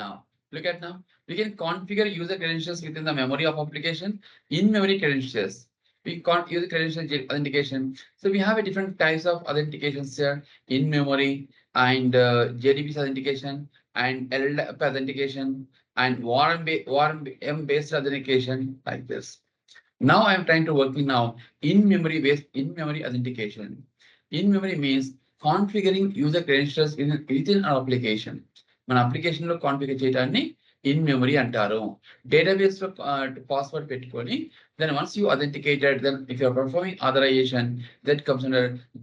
Now, look at now. We can configure user credentials within the memory of application. In-memory credentials. We can't use credential authentication. So we have a different types of authentications here. In-memory and JDBC authentication and LDAP authentication and warm-based authentication like this. Now I am trying to work now in-memory authentication. In-memory means configuring user credentials within our application. మన application లో configure చేయడాన్ని in memory అంటారు. Database లో password పెట్టుకొని then once you authenticated, then if you are performing authorization, that comes under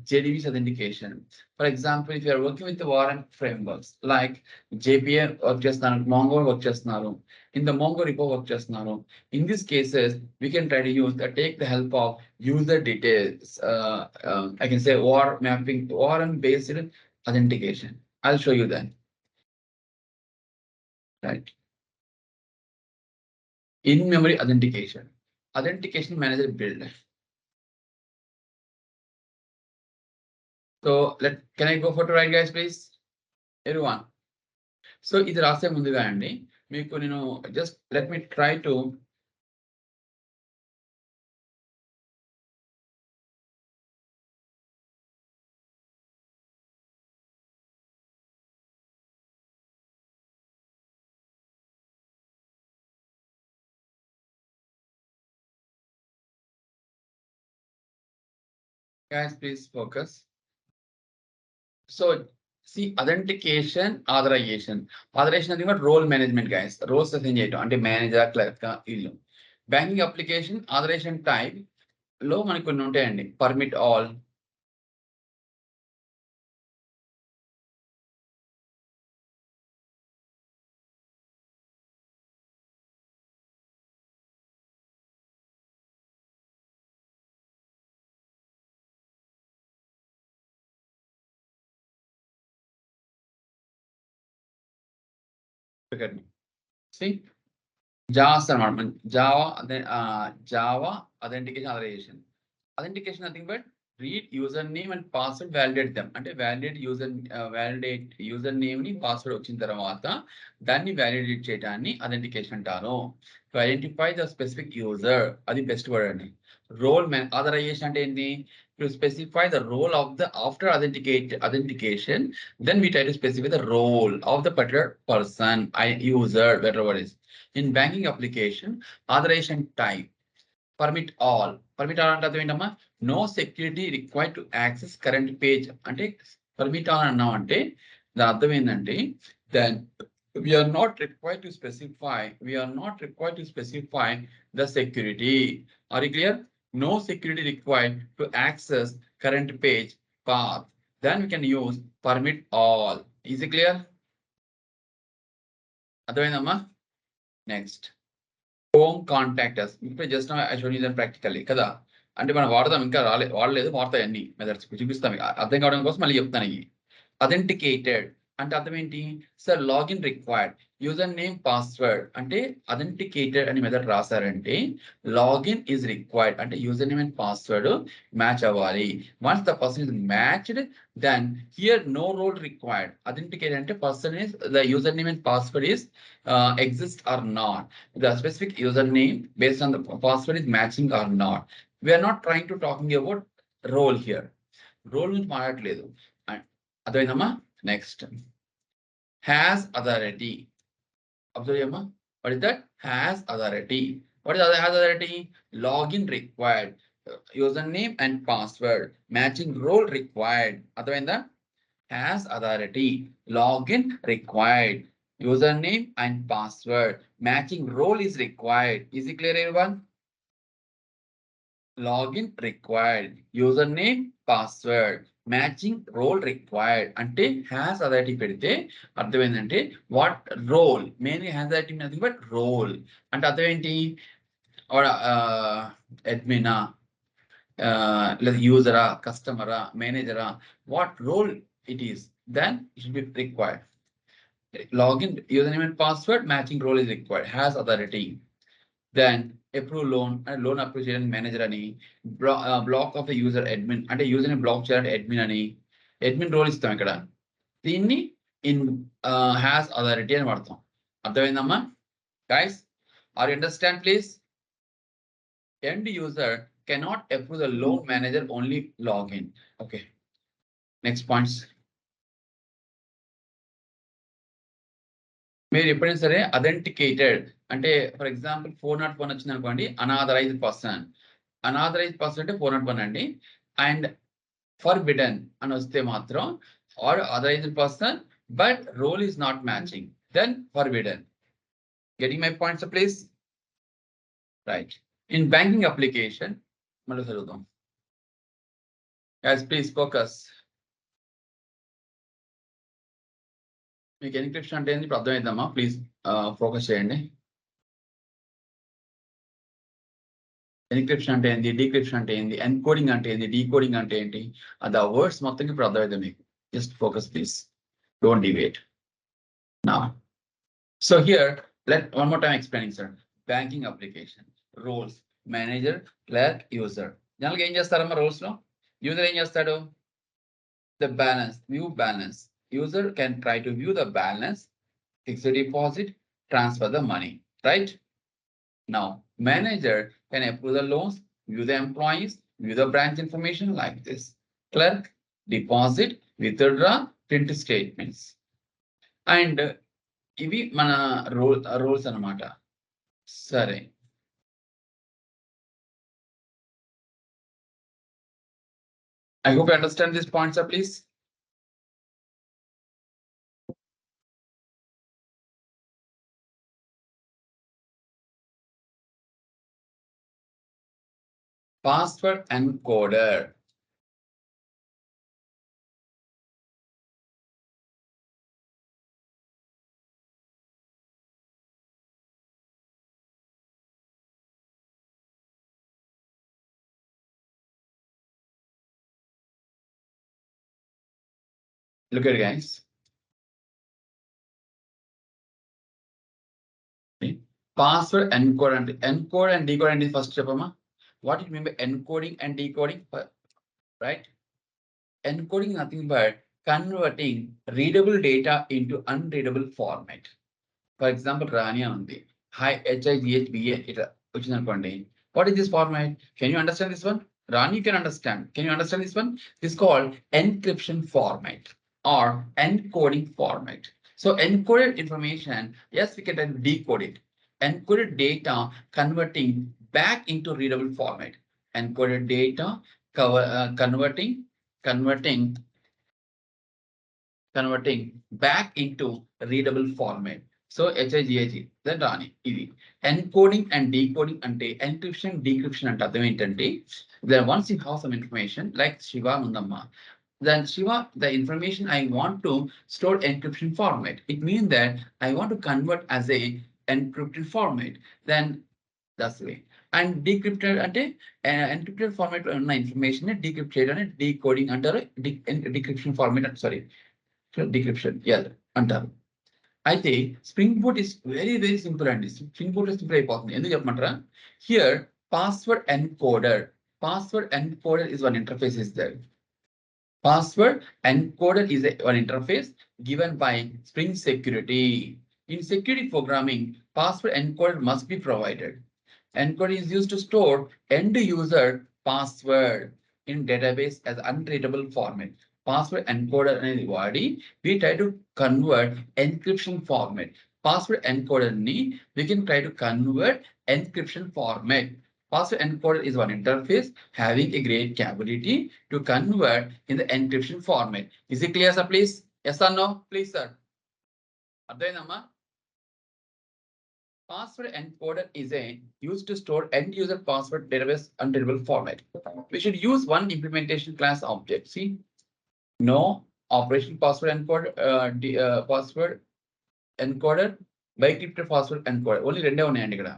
JDBC authentication. For example, if you are working with the warrant frameworks like JPA work చేస్తున్నారు, Mongo work చేస్తున్నారు, in the Mongo repo work చేస్తున్నారు. In these cases, we can try to take the help of user details. I can say warrant based authentication. I'll show you that. Right. In-memory authentication. Authentication manager build. So can I go for the right, guys, please? Everyone. So ఇది రాసే ముందుగా అండి మీకు నేను just let me try to guys, please focus. So see, authentication, authorization. Authorization nothing but role management, guys. Roles assign చేయటం అంటే manager, clerk, ఇల్లు. Banking application authorization type లో మనకు కొన్ని ఉంటాయండి. పర్మిట్ ఆల్, see JAWS అన్నమాట. Java authentication authorization. Authentication nothing but read username and password, validate them. అంటే validate username ని పాస్వర్డ్ వచ్చిన తర్వాత దాన్ని validate చేయడాన్ని authentication అంటారు. To identify the specific user, అది బెస్ట్ వర్డ్ అండి. Role authorization అంటే ఏంటి? To specify the role of the after authentication, then we try to specify the role of the particular person, user, whatever it is. In banking application, authorization type. Permit all. Permit all అంటే అర్థం ఏంటమ్మా? No security required to access current page. అంటే permit all అన్నాం అంటే దాని అర్థం ఏంటంటే then we are not required to specify the security. Are you clear? No security required to access current page path. Then we can use permit all. Is it clear? అర్థమైందమ్మా? Next. Home contact us. ఇప్పుడు just now I showed you that practically కదా. అంటే మనం వాడదాం, ఇంకా వాడలేదు, వాడతాయి అన్ని methods చూపిస్తాం. అర్థం కావడం కోసం మళ్ళీ చెప్తాను. ఇవి అథెంటికేటెడ్ అంటే అర్థం ఏంటి? Sir login required, user name password అంటే అథెంటికేటెడ్ అని మెథడ్ రాశారంటే లాగిన్ ఈజ్ రిక్వైర్డ్ అంటే user name and password match అవ్వాలి. Once the person is matched, then here no role required. Authenticated అంటే person is the user name and password is exist or not. The specific username based on the password is matching or not. We are not trying to talking about role here. Role గురించి మాట్లాడలేదు. అర్థమైందమ్మా? Next has authority. Observe అమ్మా. What is that? Has authority. What is has authority? Login required. Username and password. Matching role required. అర్థమైందా? Has authority. Login required. Username and password. Matching role is required. Is it clear, everyone? Login required. Username, password. Matching role required. అంటే has authority పెడితే అర్థం ఏంటంటే what role? Mainly has authority nothing but role. అంటే అర్థం ఏంటి? అడ్మినా, లేదా యూజరా, కస్టమరా, మేనేజరా, what role it is, then it should be required. Login, username and password, matching role is required. Has authority. Then approve loan and loan approve చేయడానికి manager అని, black of the user admin అంటే user ని black చేయాలంటే admin అని, admin role ఇస్తాం ఇక్కడ. దీన్ని in has authority అని వాడతాం. అర్థమైందమ్మా? Guys, are you understand please? End user cannot approve the loan manager only login. Okay. Next points. మీరు ఎప్పుడైనా సరే అథెంటికేటెడ్ అంటే ఫర్ ఎగ్జాంపుల్ 401 వచ్చింది అనుకోండి, అనాథరైజ్డ్ పర్సన్. అనాథరైజ్డ్ పర్సన్ అంటే 401 అండి. అండ్ ఫర్బిడన్ అని వస్తే మాత్రం or authorized person but role is not matching, then forbidden. Getting my points please? Right. In banking application మళ్ళీ చదువుదాం. Guys please focus. మీకు ఎన్క్రిప్షన్ అంటే ఏంది ఇప్పుడు అర్థమైందమ్మా? ప్లీజ్ ఫోకస్ చేయండి. ఎన్క్రిప్షన్ అంటే ఏంటి, డీక్రిప్షన్ అంటే ఏంటి, ఎన్కోడింగ్ అంటే ఏంటి, డీకోడింగ్ అంటే ఏంటి, అది ఆ వర్డ్స్ మొత్తం ఇప్పుడు అర్థమైంది మీకు. Just focus please, don't deviate. నా so here let one more time explaining sir. Banking application roles manager, clerk, user. జనరల్గా ఏం చేస్తారమ్మా రోల్స్ లో? యూజర్ ఏం చేస్తాడు? The balance, view balance. User can try to view the balance, fixed deposit, transfer the money, right? Now, manager can approve the loans, view the employees, view the branch information like this. Clerk, deposit, withdraw, print statements. And ఇవి మన roles అన్నమాట. సరే, I hope you understand these points, please. Password encoder. Look at it, guys. Password encode and decode and first step. What do you mean by encoding and decoding? Right? Encoding is nothing but converting readable data into unreadable format. For example, Rani undi. Hi, HIGHBA, which is not. What is this format? Can you understand this one? Rani, you can understand. Can you understand this one? This is called encryption format or encoding format. So encoded information, yes, we can then decode it. Encoded data converting back into readable format. Encoded data converting back into readable format. So HIGIG, then Rani, ఇది encoding and decoding అంటే encryption, decryption అంటే అర్థం ఏంటంటే, then once you have some information like Shiva ఉందమ్మా, then Shiva, the information I want to store encryption format. It means that I want to convert as a encrypted format. Then that's the way. And decrypted అంటే encrypted format లో ఉన్న information decrypt చేయడం decoding అంటారు. Decryption format, sorry, decryption, yeah, అంటారు. అయితే spring boot is very simple అండి. Spring boot simple అయిపోతుంది. ఎందుకు చెప్పమంటారా? Here password encoder is one interface is there. Password encoder is one interface given by Spring Security. In security programming, password encoder must be provided. Encoder is used to store end user password in database as unreadable format. Password encoder అనేది వాడి we try to convert encryption format. Password encoder ni we can try to convert encryption format. Password encoder is one interface having a great capability to convert in the encryption format. Is it clear, sir? Please, yes or no? Please, sir. అర్థమైందమ్మా? Password encoder is used to store end user password database unreadable format. We should use one implementation class object. See, no operation password encoder, password encoder, bicrypted password encoder. Only రెండే ఉన్నాయండి ఇక్కడ.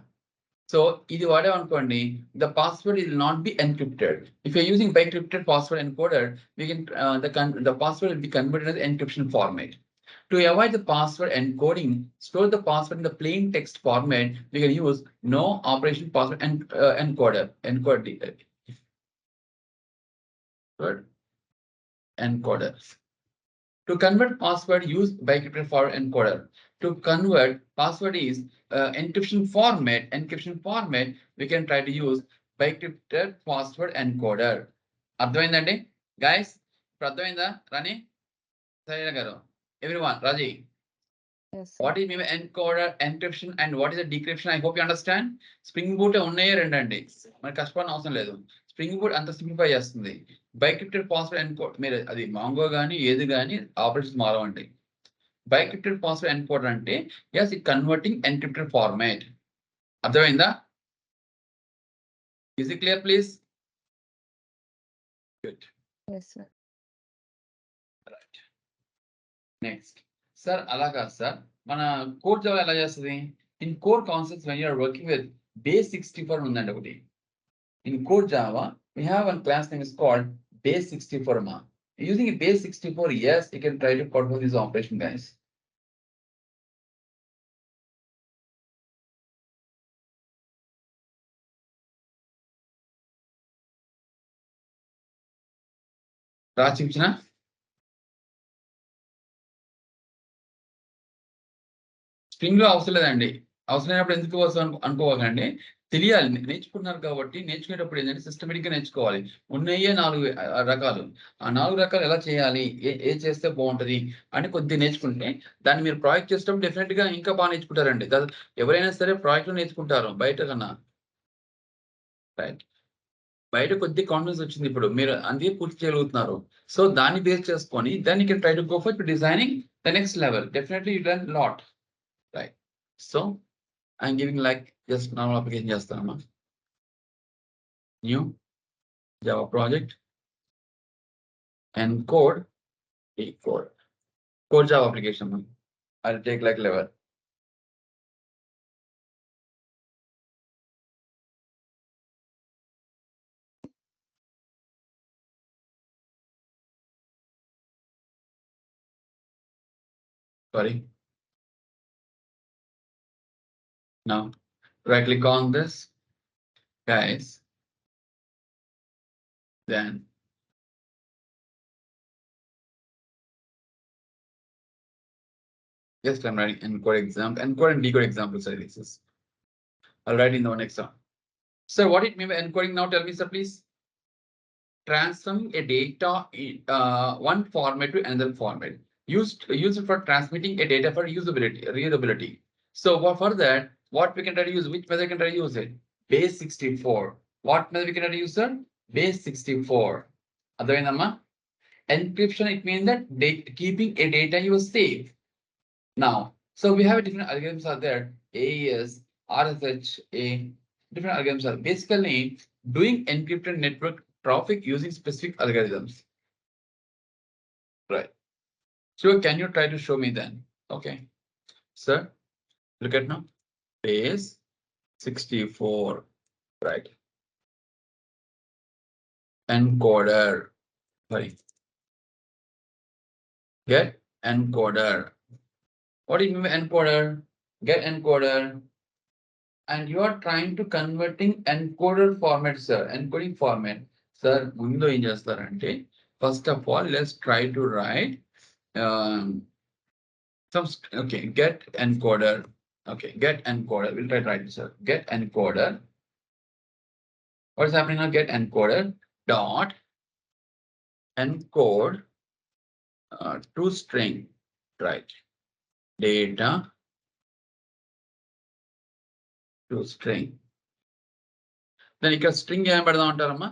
So ఇది వాడామనుకోండి, the password will not be encrypted. If you're using bicrypted password encoder, we can the password will be converted as encryption format. To avoid the password encoding, store the password in the plain text format. We can use no operation password encoder. Encoder. To convert password, use bycrypted forward encoder. To convert password is encryption format. We can try to use bycrypted password encoder. అర్థమైందండి guys? ఇప్పుడు అర్థమైందా రాని సరైన గారు everyone Raji? Yes, sir. What is encoder, encryption, and what is the decryption? I hope you understand. Spring Boot ఉన్నాయే రెండండి, మనకి కష్టపడిన అవసరం లేదు. స్ప్రింగ్ బూట్ అంత సింప్లిఫై చేస్తుంది. బైక్రిప్టెడ్ పాస్వర్డ్ ఎన్కోడ్, మీరు అది మాంగో కానీ ఏది కానీ ఆపరేషన్స్ మారవండి. బైక్రిప్టెడ్ పాస్వర్డ్ ఎన్కోడ్ అంటే is it converting encrypted format. అర్థమైందా? Is it clear please? Good. Yes, sir. Right. Next sir అలా కాదు సార్, మన కోడ్ జావా ఎలా చేస్తుంది? In core concepts when you're working with base 64 ఉందండి ఒకటి. In core Java we have one class name is called base 64 ma. Using base 64, yes, you can try to perform this operation, guys. రాసించిన Spring లో అవసరం లేదండి. అవసరం లేనప్పుడు ఎందుకు వస్తుంది అనుకోవాలండి. తెలియాలి, నేర్చుకుంటున్నారు కాబట్టి నేర్చుకునేటప్పుడు ఏంటంటే సిస్టమేటిక్ గా నేర్చుకోవాలి. ఉన్నాయే 4 రకాలు. ఆ 4 రకాలు ఎలా చేయాలి, ఏ చేస్తే బాగుంటది అని కొద్దిగా నేర్చుకుంటే దాన్ని మీరు ప్రాజెక్ట్ చేసేటప్పుడు డెఫినెట్ గా ఇంకా బాగా నేర్చుకుంటారండి. ఎవరైనా సరే ప్రాజెక్ట్ లో నేర్చుకుంటారు బయట కన్నా. రైట్. బయట కొద్ది కాన్ఫిడెన్స్ వచ్చింది ఇప్పుడు, మీరు అందుకే పూర్తి చేయగలుగుతున్నారు. సో దాన్ని బేస్ చేసుకొని then you can try to go for designing the next level. Definitely you learn lot. Right. So I'm giving like just normal application చేస్తానమ్మా. New Java project and code Java application. I'll take like level. Sorry. Now right click on this, guys. Then just I'm writing encode example, encode and decode example services. I'll write in the next one. So what it mean by encoding now? Tell me, sir, please. Transforming a data in one format to another format. Used for transmitting a data for readability. So for that, what we can try to use? Which method can try to use it? Base 64. What method we can try to use, sir? Base 64. Advainamma. Encryption, it means that keeping a data you safe. Now, so we have different algorithms are there. AES, RSHA, different algorithms are basically doing encrypted network traffic using specific algorithms. Right. So can you try to show me then? Okay. Sir, look at now. Base 64. Right. Encoder. Sorry. Get encoder. What do you mean by encoder? Get encoder. And you are trying to converting encoder format, sir. Encoding format. Sir, ముందు ఏం చేస్తారంటే, first of all, let's try to write okay, get encoder. Okay, get encoder. We'll try to write this, sir. Get encoder. What's happening now? Get encoder dot encode to string. Right. Data to string. Then ఇక్కడ string ఏం పెడదాం అంటారమ్మా?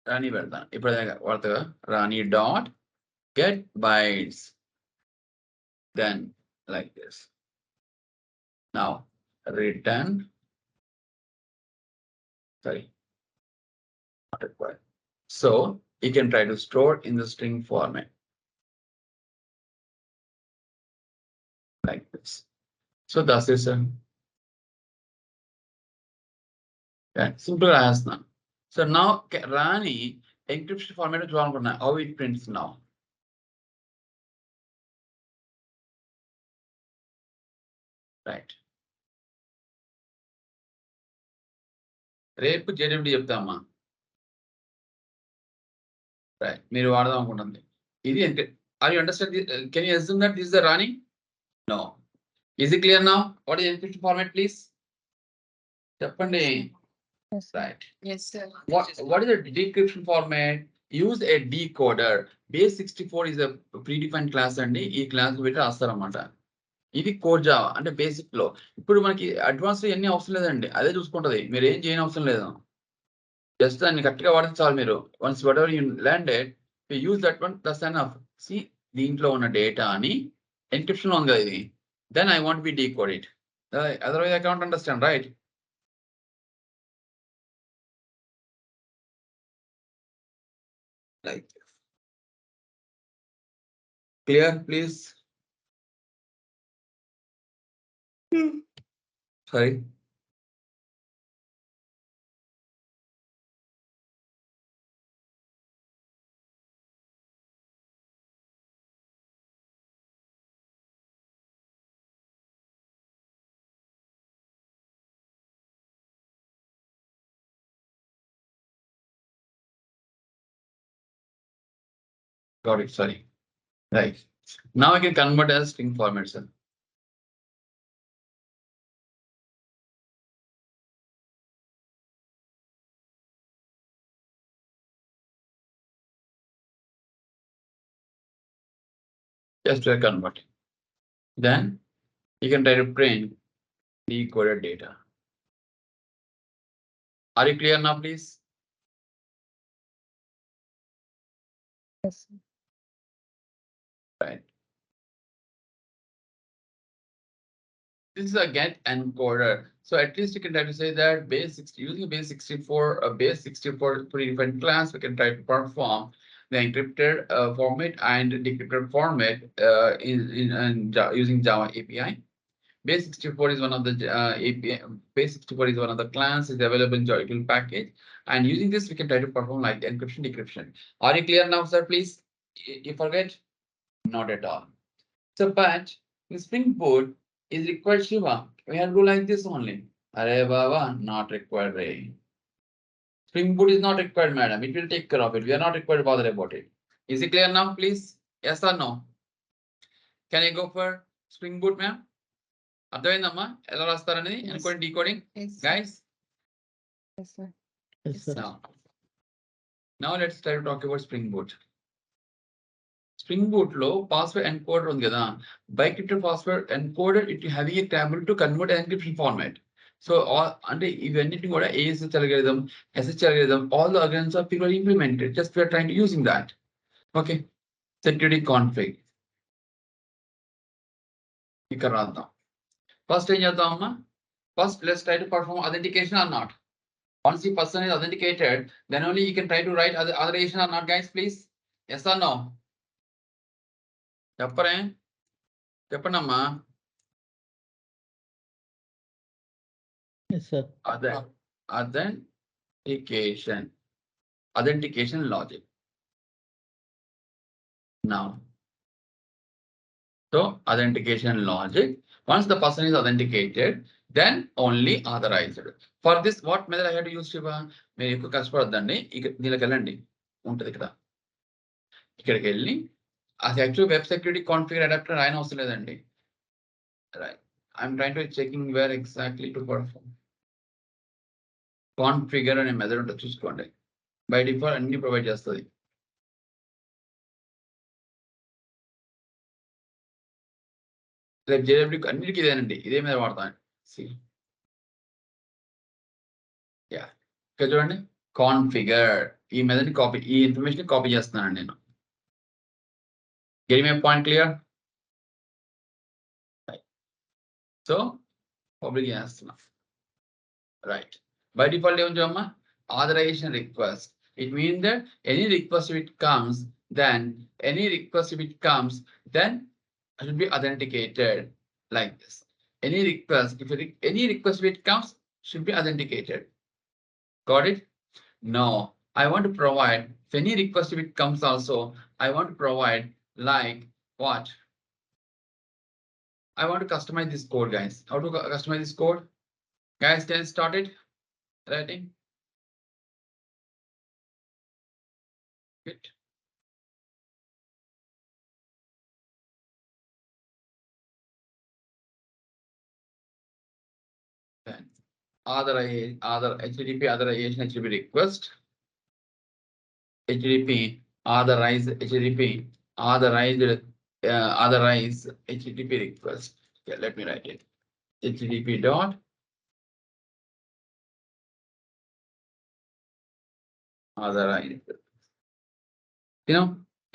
రాణి పెడతాను. ఇప్పుడు వాడతాగా రాణి dot get bytes. Then like this. Now return. Sorry, not required. So you can try to store in the string format like this. So that's it, sir. Yeah, simple as now. So now Rani encryption format is how it prints now. Right. రేపు JWT చెప్తామా? Right, మీరు వాడదాం అనుకుంటుంది. Are you understand? Can you assume that this is the running? No. Is it clear now? What is encryption format, please? Cheppandi. Yes, sir. Right. Yes, sir. What is the decryption format? Use a decoder. Base 64 is a predefined class అండి. ఈ class పెట్టి రాస్తారన్నమాట. ఇది core Java అంటే basic లో. ఇప్పుడు మనకి advance అన్ని అవసరం లేదండి. అదే చూసుకుంటది. మీరు ఏం చేయని అవసరం లేదు. జస్ట్ దాన్ని కరెక్ట్గా వాడితే చాలు మీరు. Once whatever you landed use that one plus enough. See దీంట్లో ఉన్న డేటా అని ఎన్క్రిప్షన్ ఉంది కదా ఇది. Then I want be decode it. Otherwise I can't understand, right? Like this. Clear, please? Sorry. Got it, sorry. Right. Now I can convert as string format, sir. Just to convert. Then you can try to print decoded data. Are you clear now, please? Yes, sir. Right. This is a get encoder. So at least you can try to say that using base 64, a base 64 predefined class, we can try to perform the encrypted format and decrypted format using Java API. Base 64 is one of the API. Base 64 is one of the class is available in Java package, and using this we can try to perform like encryption decryption. Are you clear now, sir? Please, you forget? Not at all. So, but in Spring Boot is required Shiva. We have to do like this only. Arey Baba, not required. Ray. Spring Boot is not required, madam. It will take care of it. We are not required to bother about it. Is it clear now, please? Yes or no? Can I go for Spring Boot, ma'am? అర్థమైందమ్మా ఎలా రాస్తారనేది అనుకోండి decoding guys. Yes, sir. Yes, sir. Now let's try to talk about Spring Boot. Spring Boot లో password encoder ఉంది కదా, bcrypted password encoder it having a table to convert encryption format. So అంటే ఇవన్నిటిని కూడా ASH algorithm, SH algorithm, all the algorithms are people implemented. Just we are trying to using that. Okay. Security config. ఇక్కడ రాద్దాం. First ఏం చేద్దామమ్మా? First let's try to perform authentication or not. Once the person is authenticated, then only you can try to write authentication or not, guys, please. Yes or no? చెప్పండమ్మా. Yes, sir. Authentication logic. Now, so authentication logic. Once the person is authenticated, then only authorized. For this, what method I have to use, Shiva? మీరు ఎక్కువ కష్టపడద్దండి. దీనికి వెళ్ళండి, ఉంటుంది ఇక్కడ. ఇక్కడికి వెళ్ళి అది actual web security configure adapter ఆయన అవసరం లేదండి. Right, I'm trying to checking where exactly to perform. Configure అనే మెథడ్ ఉంటుంది, చూసుకోండి. బై డిఫాల్ట్ అన్ని ప్రొవైడ్ చేస్తుంది. రేపు JW అన్నిటికీ ఇదేనండి, ఇదే మీద వాడతాను. ఇక్కడ చూడండి, కాన్ఫిగర్ ఈ మెథడ్ కాపీ, ఈ ఇన్ఫర్మేషన్ కాపీ చేస్తున్నానండి నేను. Getting my point clear? Right. So public చేస్తున్నా. Right. By default ఏం చేయమ్మా? Authorization request. It means that any request if it comes, then should be authenticated like this. Any request if it comes should be authenticated. Got it? No, I want to provide, if any request if it comes also, I want to provide like what? I want to customize this code, guys. How to customize this code? Guys, can I start it? Writing. Good. Then other HTTP authorization HTTP request. HTTP authorize HTTP authorized authorize HTTP request. Okay, let me write it. HTTP dot authorized.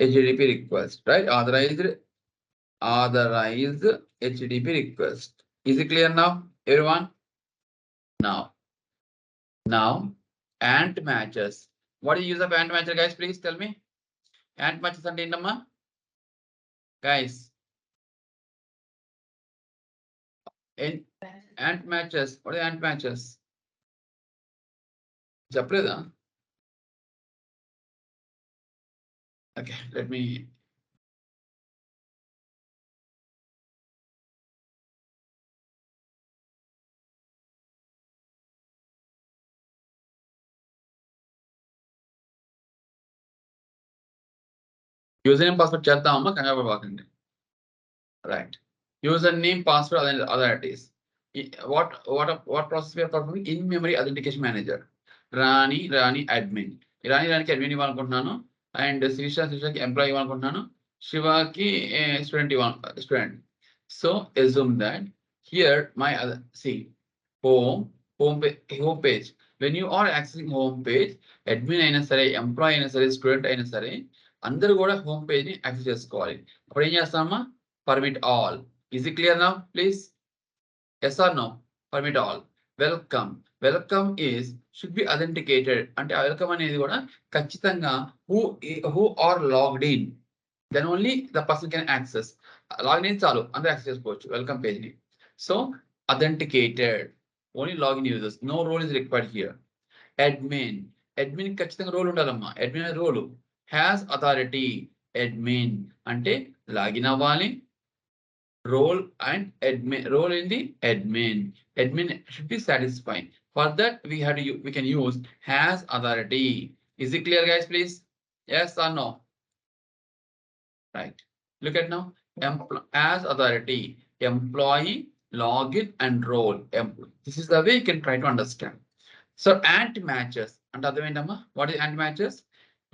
HTTP request, right? Authorized HTTP request. Is it clear now, everyone? Now, ant matches. What is the use of ant matcher, guys? Please tell me. Ant matches and ఏంటమ్మా? Guys, ant matches. What are ant matches? చెప్పలేదా? Okay, let me. Username password చేద్దామమ్మా, కంగారు పడకండి. Right. Username, password, other it is. What process we are performing? In-memory authentication manager. Rani admin. Rani admin ఇవ్వాలనుకుంటున్నాను. And Srisha employee ఇవ్వాలనుకుంటున్నాను. Shivaki student. So assume that here my see home page. When you are accessing home page, admin అయినా సరే, employee అయినా సరే, student అయినా సరే, అందరూ కూడా home page ని యాక్సెస్ చేసుకోవాలి. అప్పుడు ఏం చేస్తామా? Permit all. Is it clear now, please? Yes or no? Permit all. Welcome. Welcome is should be authenticated. అంటే welcome అనేది కూడా ఖచ్చితంగా who are logged in. Then only the person can access. Login in చాలు, అందరూ access చేసుకోవచ్చు welcome page ని. So authenticated. Only login users. No role is required here. Admin. Admin ఖచ్చితంగా role ఉండాలమ్మా. Admin అనే రోల్. Has authority. Admin అంటే login అవ్వాలి. Role and admin. Role in the admin. Admin should be satisfying. For that, we can use has authority. Is it clear, guys? Please. Yes or no? Right. Look at now. As authority, employee, login, and role. This is the way you can try to understand. So ant matches. And other what is ant matches?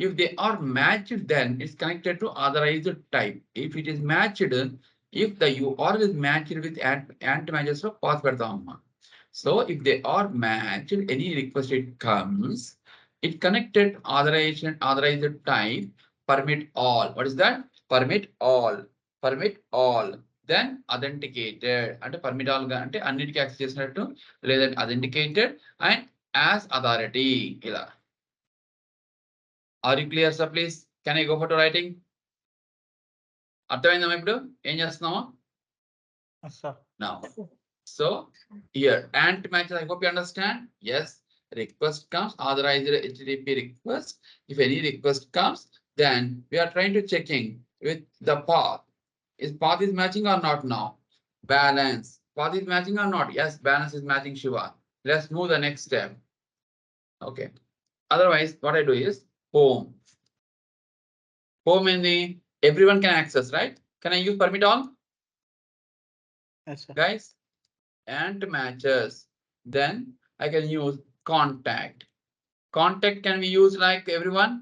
If they are matched, then it's connected to authorized type. If it is matched, if the URL is matched with ant matches, so pass పెడతామమ్మా. So if they are matched, any request it comes, it connected authorized type, permit all. What is that? Permit all. Permit all. Then authenticated. అంటే permit all అంటే అన్నిటికీ access చేసినట్టు, లేదంటే authenticated and as authority. ఇలా. Are you clear, sir? Please. Can I go for writing? అర్థమైందా ఇప్పుడు ఏం చేస్తున్నామో? Now. So here ant matches, I hope you understand. Yes, request comes, authorized HTTP request. If any request comes, then we are trying to checking with the path. Is path is matching or not now? Balance. Path is matching or not? Yes, balance is matching, Shiva. Let's move the next step. Okay. Otherwise, what I do is home. Home in the everyone can access, right? Can I use permit all? Yes, sir. Guys, and matches. Then I can use contact. Contact can be used like everyone.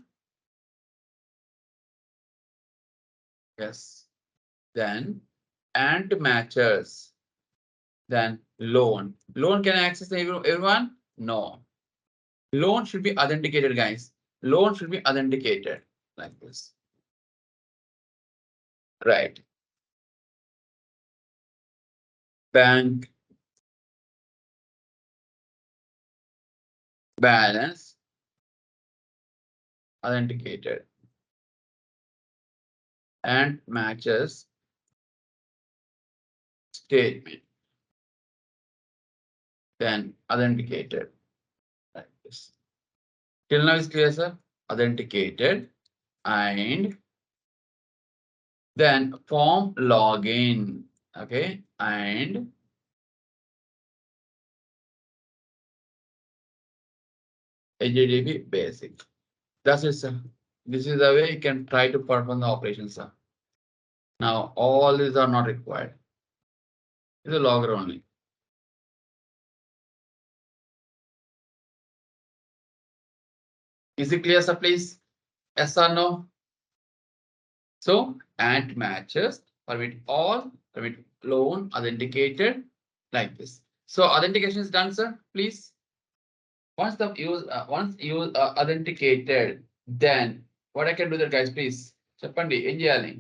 Yes. Then and matches. Then loan. Loan can access everyone? No. Loan should be authenticated, guys. Loan should be authenticated like this. Right. Bank. Balance. Authenticated. And matches. Statement. Then authenticated like this. Till now is clear, sir? Authenticated and then form login. Okay, and HTTP basic. That's it, sir. This is the way you can try to perform the operations, sir. Now all these are not required. It's a logger only. Is it clear, sir, please? Yes or no? So, and matches permit all, permit loan authenticated like this. So, authentication is done, sir, please. Once you authenticated, then what I can do that, guys, please. Cheppandi, ఏం చేయాలి?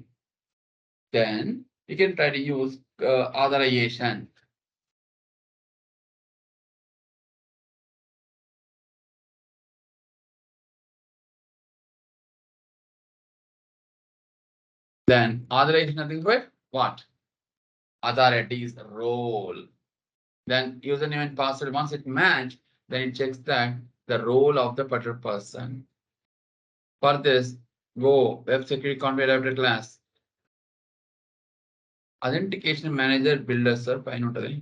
Then you can try to use authorization. Then authorization nothing but what? Authorities role. Then username and password, once it match, then it checks that the role of the particular person. For this, go web security configure class. Authentication manager builder sir పైన ఉంటది.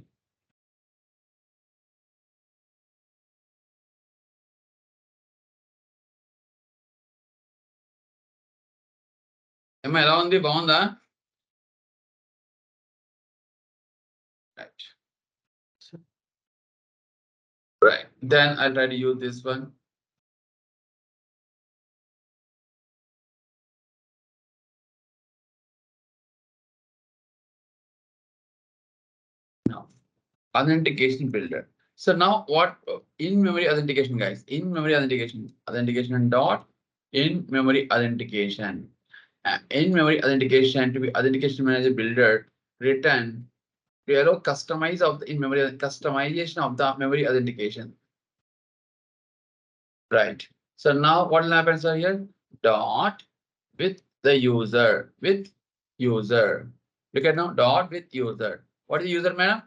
ఏమో ఎలా ఉంది? బాగుందా? Right. Right. Then I'll try to use this one. Now, authentication builder. So now what in-memory authentication, guys? In-memory authentication dot in-memory authentication. In-memory authentication to be authentication manager builder written to allow customization of the memory authentication. Right. So now what will happen, sir, here? Dot with the user, Look at now, dot with user. What is user, madam?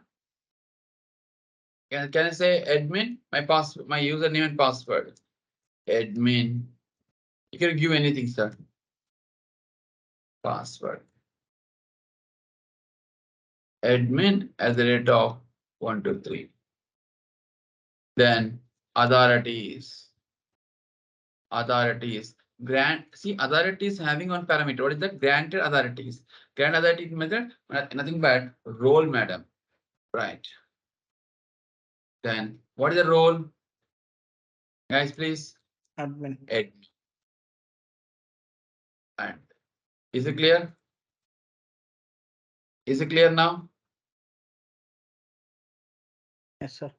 Can I say admin? My username and password. Admin. You can give anything, sir. Password. Admin at the rate of 123. Then authorities. See, authorities having one parameter. What is that? Granted authorities. Grant authority method, nothing but role, madam. Right. Then what is the role? Guys, please. Admin. Admin. And is it clear? Is it clear now? Yes, sir.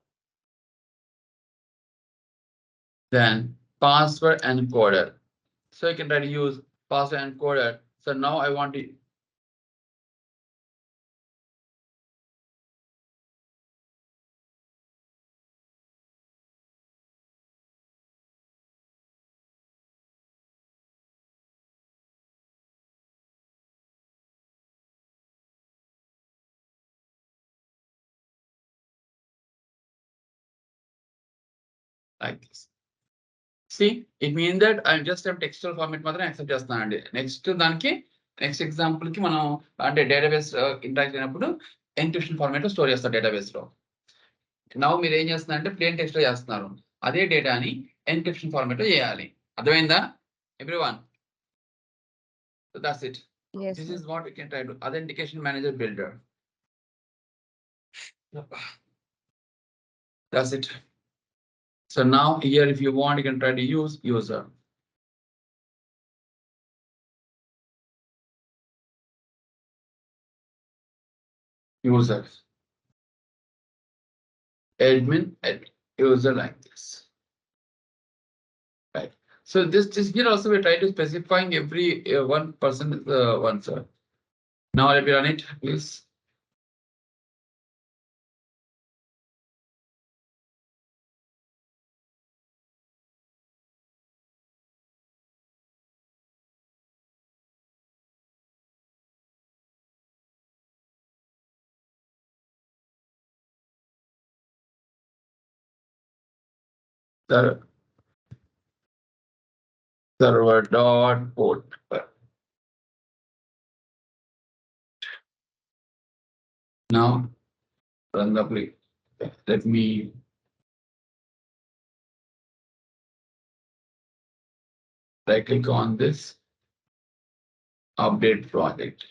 Then password encoder. So you can try to use password encoder. So now I want to like this. See, it means that I just have textual format మాత్రం accept చేస్తానండి. Next example కి మనం అంటే database interact అయినప్పుడు encryption format లో store చేస్తారు database లో. Now మీరు ఏం చేస్తున్నారంటే ప్లేన్ టెక్స్ట్ లో చేస్తున్నారు. అదే డేటాని ఎన్క్రిప్షన్ ఫార్మాట్ లో చేయాలి. అర్థమైందా everyone? So that's it. Yes, This sir. is what we can try to authentication manager builder. That's it. So now here, if you want, you can try to use user. User. Admin at user like this. Right. So this here also we're trying to specifying every one person one, sir. Now let me run it, please. Server dot port. Now run the play. Let me right click on this update project.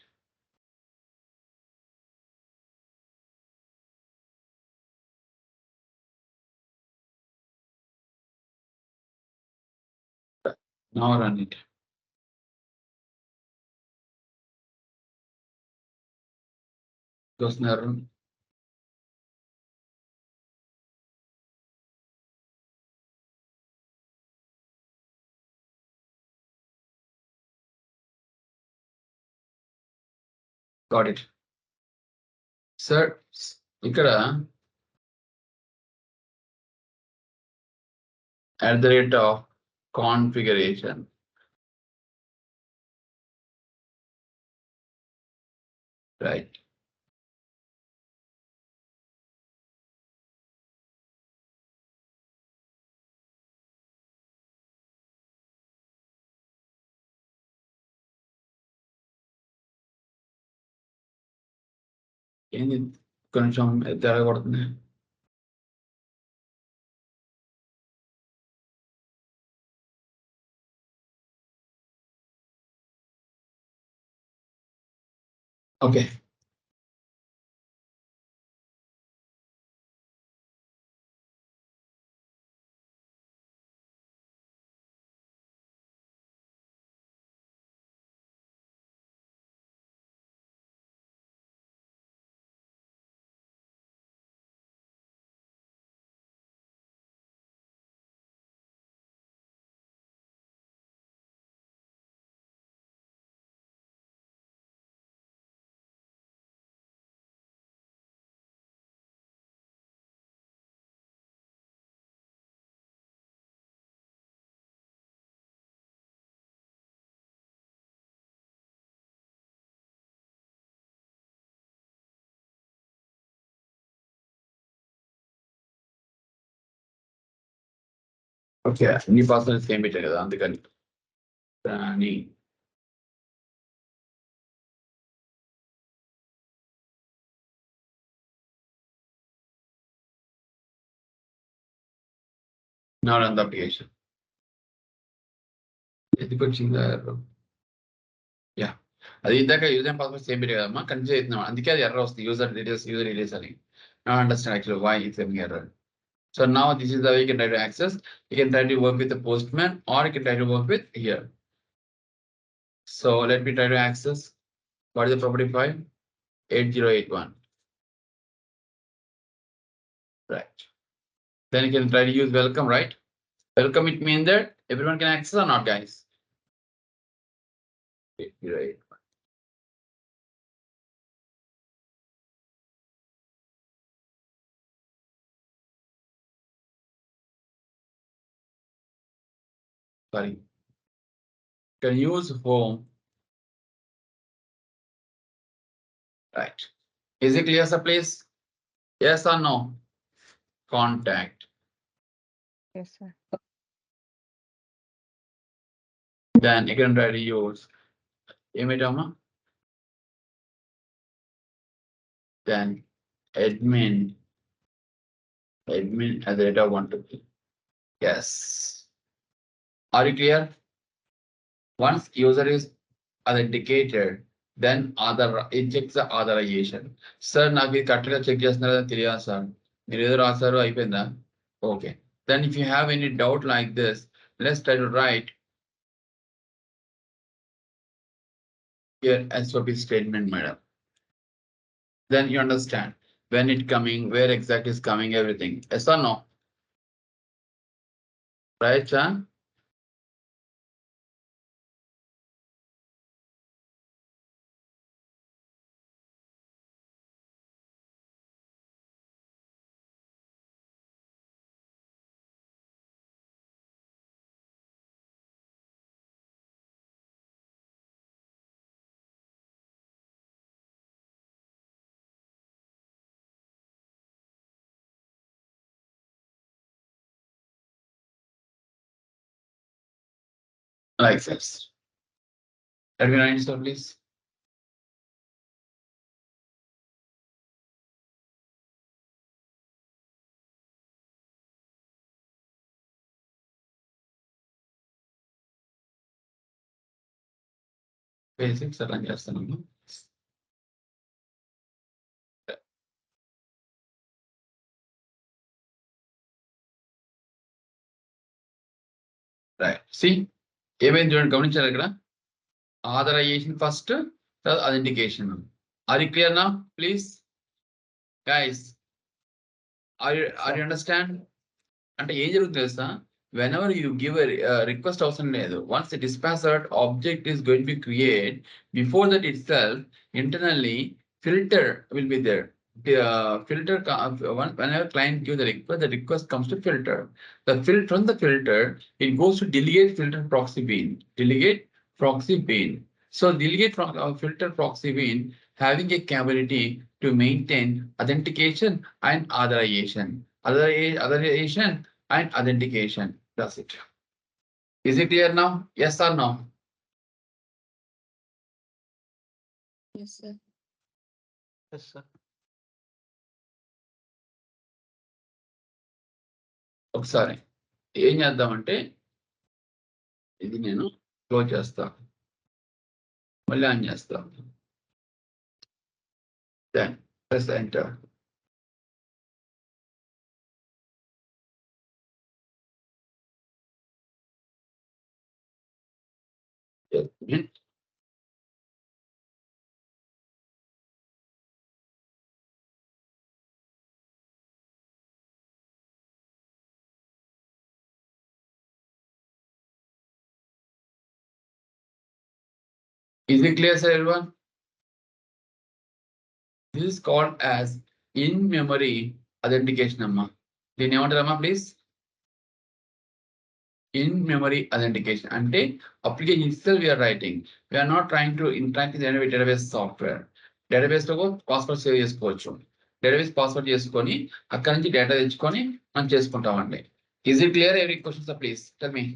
Now run it. Goes error. Got it. Sir, ఇక్కడ at the rate of configuration. Right. ఏంది కొంచెం తేడా కొడుతుంది. Okay. Okay. అన్ని passwords same పెట్టారు కదా అందుకని. అని now run the application. ఎందుకు వచ్చిందా error? యా. అది ఇందాక యూజర్ పాస్వర్డ్ సేమ్ పెట్టారు కదమ్మా కన్ఫ్యూజ్ అవుతున్నాం. అందుకే అది ఎర్రర్ వస్తుంది యూజర్ డీటెయిల్స్ అని. Now understand actually why it's having error. So now this is the way you can try to access. You can try to work with the postman or you can try to work with here. So let me try to access. What is the property file? 8081. Right. Then you can try to use welcome, right? Welcome, it means that everyone can access or not, guys? 8081. Sorry. Can use home. Right. Is it clear, sir, please? Yes or no? Contact. Yes, sir. Then you can try to use Imitama. Then admin at the rate of 1 to 3. Yes. Are you clear? Once user is authenticated, then it checks the authorization. Sir, నాకు ఇది కరెక్ట్గా check చేస్తున్నారని తెలియదు sir. మీరు ఏదో రాశారు అయిపోయిందా? Okay. Then if you have any doubt like this, let's try to write here SOP statement, madam. Then you understand when it coming, where exactly is coming, everything. Yes or no? Right, Chan? Like this. Let me write so please. Basics run చేస్తున్నాను. Right. See, ఏమైంది చూడండి, గమనించారు ఇక్కడ authorization first, తర్వాత authentication. Are you clear నా please guys? Are you understand? అంటే ఏం జరుగుతుంది తెలుసా, whenever you give a request అవసరం లేదు. Once the dispatcher object is going to be created, before that itself, internally filter will be there. The filter whenever client gives the request comes to filter. From the filter, it goes to delegate filter proxy bean. Delegate proxy bean. So delegate from filter proxy bean having a capability to maintain authentication and authorization. Authorization and authentication. That's it. Is it clear now? Yes or no? Yes, sir. Yes, sir. ఒకసారి ఏం చేద్దామంటే ఇది నేను close చేస్తా, మళ్ళీ on చేస్తా. Then press enter. Is it clear, sir, everyone? This is called as in-memory authentication, amma. దీన్ని ఏమంటారమ్మా please? In-memory authentication. అంటే application itself we are writing. We are not trying to interact with any database software. Database లో password save చేసుకోవచ్చు. Database password చేసుకొని అక్కడ నుంచి data తెచ్చుకొని మనం చేసుకుంటామండి. Is it clear? Every question, sir, please tell me.